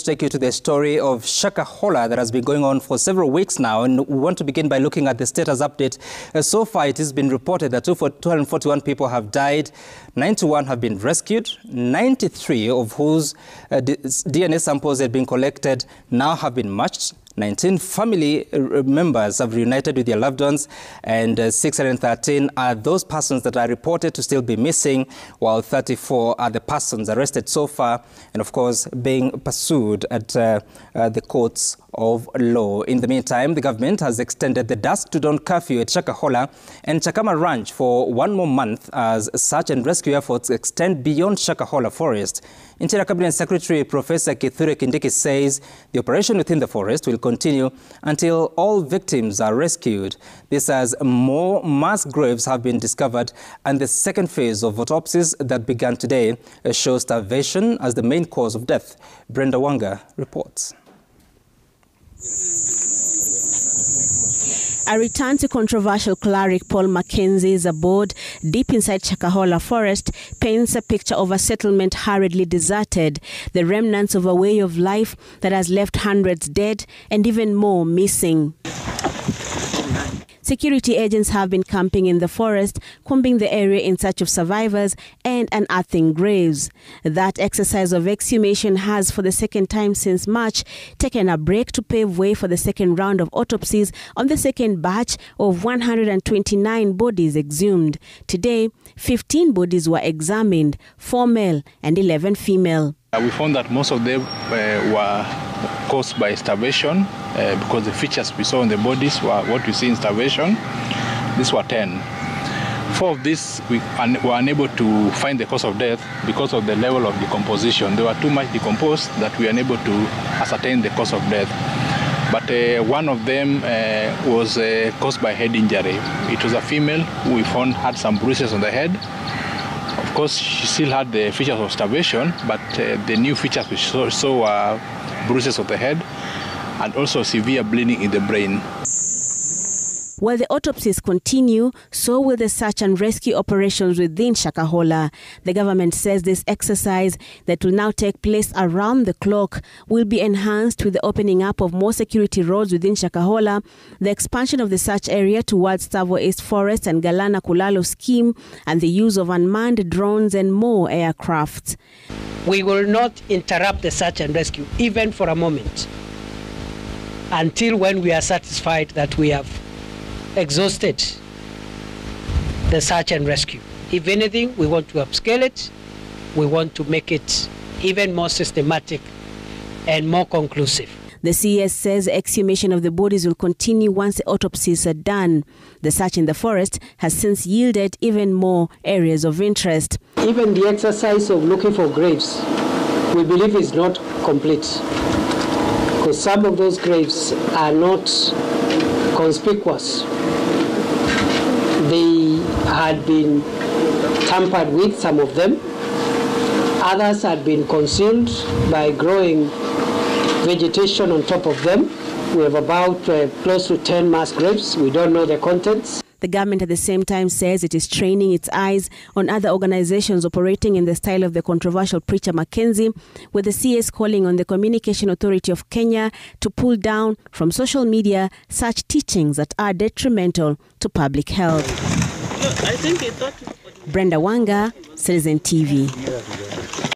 take you to the story of Shakahola that has been going on for several weeks now, and we want to begin by looking at the status update. So far, it has been reported that 241 people have died, 91 have been rescued, 93 of whose DNA samples had been collected now have been matched. 19 family members have reunited with their loved ones, and 613 are those persons that are reported to still be missing, while 34 are the persons arrested so far and, of course, being pursued at the courts of law. In the meantime, the government has extended the dusk to dawn curfew at Shakahola and Chakama Ranch for 1 more month as search and rescue efforts extend beyond Shakahola forest. Interior Cabinet Secretary Professor Kithure Kindiki says the operation within the forest will continue until all victims are rescued. This as more mass graves have been discovered, and the second phase of autopsies that began today shows starvation as the main cause of death. Brenda Wanga reports. A return to controversial cleric Paul Mackenzie's abode deep inside Shakahola forest paints a picture of a settlement hurriedly deserted, the remnants of a way of life that has left hundreds dead and even more missing. Security agents have been camping in the forest, combing the area in search of survivors and unearthing graves. That exercise of exhumation has, for the second time since March, taken a break to pave way for the second round of autopsies on the second batch of 129 bodies exhumed. Today, 15 bodies were examined, 4 male and 11 female. We found that most of them were caused by starvation because the features we saw in the bodies were what we see in starvation. These were 10. 4 of these we were unable to find the cause of death because of the level of decomposition. They were too much decomposed that we were unable to ascertain the cause of death. But one of them was caused by head injury. It was a female who we found had some bruises on the head. Of course, she still had the features of starvation, but the new features we saw were bruises of the head and also severe bleeding in the brain. While the autopsies continue, so will the search and rescue operations within Shakahola. The government says this exercise that will now take place around the clock will be enhanced with the opening up of more security roads within Shakahola, the expansion of the search area towards Tsavo East Forest and Galana Kulalo scheme, and the use of unmanned drones and more aircrafts. We will not interrupt the search and rescue, even for a moment, until when we are satisfied that we have exhausted the search and rescue. If anything, we want to upscale it. We want to make it even more systematic and more conclusive. The CS says exhumation of the bodies will continue once the autopsies are done. The search in the forest has since yielded even more areas of interest. Even the exercise of looking for graves, we believe is not complete, because some of those graves are not conspicuous. They had been tampered with, some of them. Others had been concealed by growing vegetation on top of them. We have about close to 10 mass graves. We don't know the contents. The government at the same time says it is training its eyes on other organizations operating in the style of the controversial preacher Mackenzie, with the CS calling on the Communication Authority of Kenya to pull down from social media such teachings that are detrimental to public health. Brenda Wanga, Citizen TV.